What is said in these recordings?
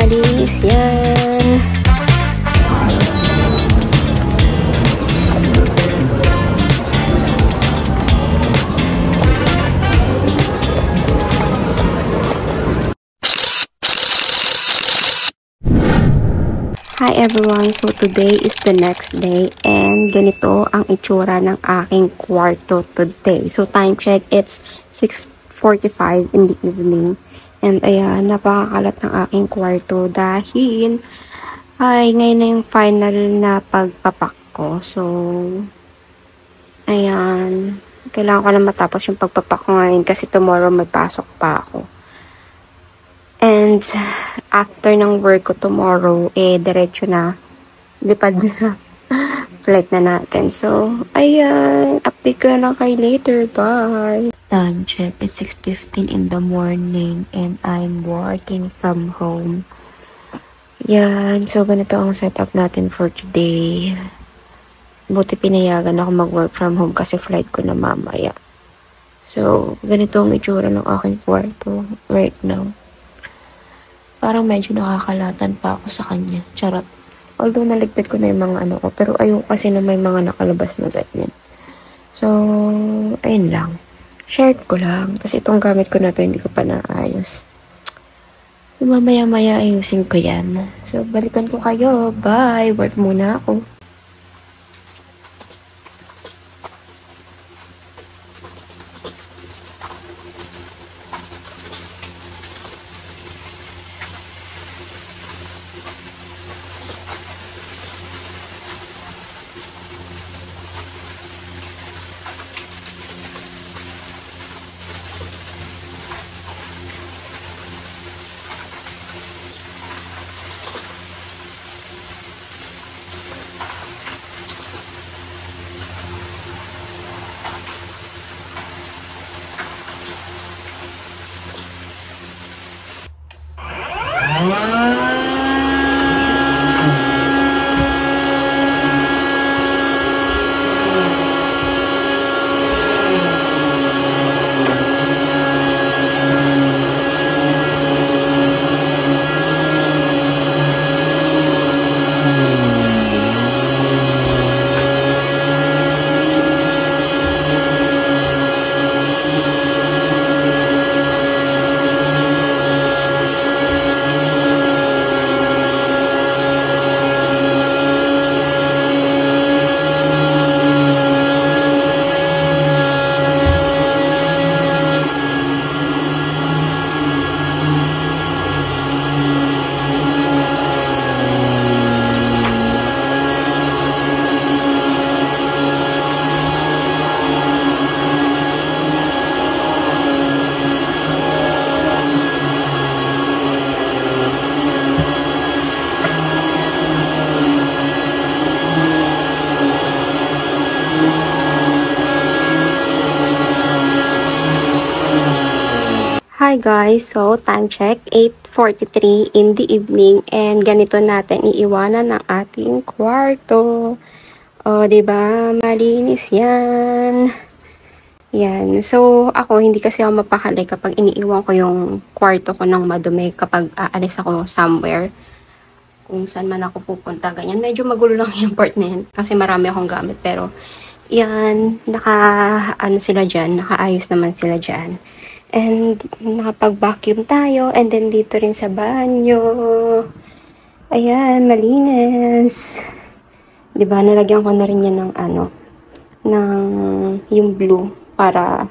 malinis yan. Hi everyone! So today is the next day and ganito ang itsura ng aking kwarto today. So time check, it's 6:45 in the evening. And ayan, napakakalat ng aking kwarto dahil ay ngayon na yung final na pagpapak ko. So ayan, kailangan ko na matapos yung pagpapak ko ngayon kasi tomorrow may pasok pa ako. And after ng work ko tomorrow, diretso na, lipad na, flight na natin. So, ayan, update ko na lang kayo later. Bye! Time check, it's 6:15 in the morning and I'm working from home. Yan, so ganito ang setup natin for today. Buti pinayagan ako mag-work from home kasi flight ko na mamaya. So, ganito ang itsura ng aking kwarto right now. Parang medyo nakakalatan pa ako sa kanya. Charot. Although naligtad ko na yung mga ano ko. Pero ayoko kasi na may mga nakalabas na ganyan. So, ayun lang. Share ko lang. Kasi itong gamit ko na ito, hindi ko pa naayos. So, mamaya-maya ayusin ko yan. So, balikan ko kayo. Bye! Work muna ako. Hi guys, so time check 8:43 in the evening and ganito natin iiwanan ang ating kwarto. O, diba? Malinis yan. Yan. So, ako hindi kasi ako mapakali kapag iniiwan ko yung kwarto ko ng madumi kapag aalis ako somewhere. Kung saan man ako pupunta, ganyan. Medyo magulo lang yung part na yan kasi marami akong gamit. Pero, yan, sila dyan, nakaayos naman sila dyan. And nakapag-vacuum tayo. And then dito rin sa banyo. Ayan, malinis. Diba, nalagyan ko na rin yan ng yung blue. Para,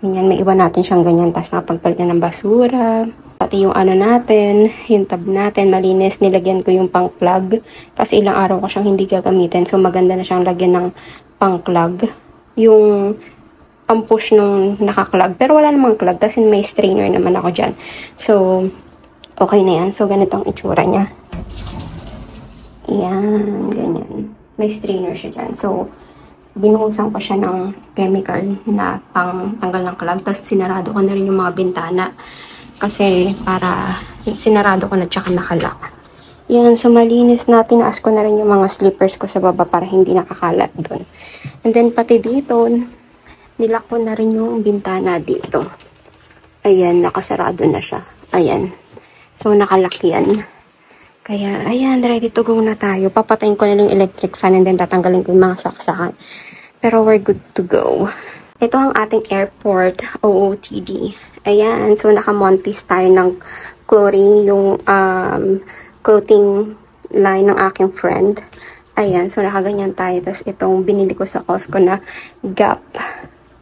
ganyan, may iba natin siyang ganyan. Tapos nakapagpalit na ng basura. Pati yung natin, yung tab natin, malinis. Nilagyan ko yung pang-plug. Kasi ilang araw ko siyang hindi gagamitin. So, maganda na siyang lagyan ng pang-plug. Yung pang-push nung naka-clog. Pero wala namang clog kasi may strainer naman ako dyan. So, okay na yan. So, ganitong itsura niya. Yan, ganyan. May strainer siya dyan. So, binuhusan ko siya ng chemical na pang-tanggal ng clog. Tapos, sinarado ko na rin yung mga bintana. Kasi, para sinarado ko na tsaka nakalock. Yan, so malinis na. Tinaas ko na rin yung mga slippers ko sa baba para hindi nakakalat doon. And then, pati dito, nilak ko na rin yung bintana dito. Ayan, nakasarado na siya. Ayan. So, nakalock yan. Kaya, ayan, ready to go na tayo. Papatayin ko na lang yung electric fan and then tatanggalin ko yung mga saksakan. Pero we're good to go. Ito ang ating airport, OOTD. Ayan, so nakamontis tayo ng clothing, yung clothing line ng aking friend. Ayan, so nakaganyan tayo. Tapos itong binili ko sa Costco na Gap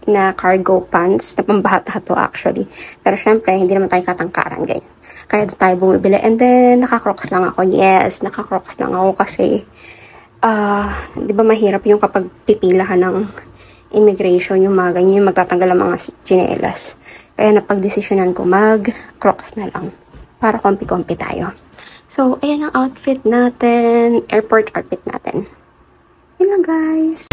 na cargo pants. Na pambata to actually. Pero syempre, hindi naman tayo katangkaran, guys. Kaya doon tayo bumibili. And then, naka-crocs lang ako. Yes, naka-crocs lang ako kasi di ba mahirap yung kapag pipilahan ng immigration, yung mga ganyan, yung magtatanggal ang mga tsinelas. Kaya napag-desisyonan ko mag-crocs na lang. Para kompi-kompi tayo. So, ayan ang outfit natin. Airport outfit natin. Yun lang, guys.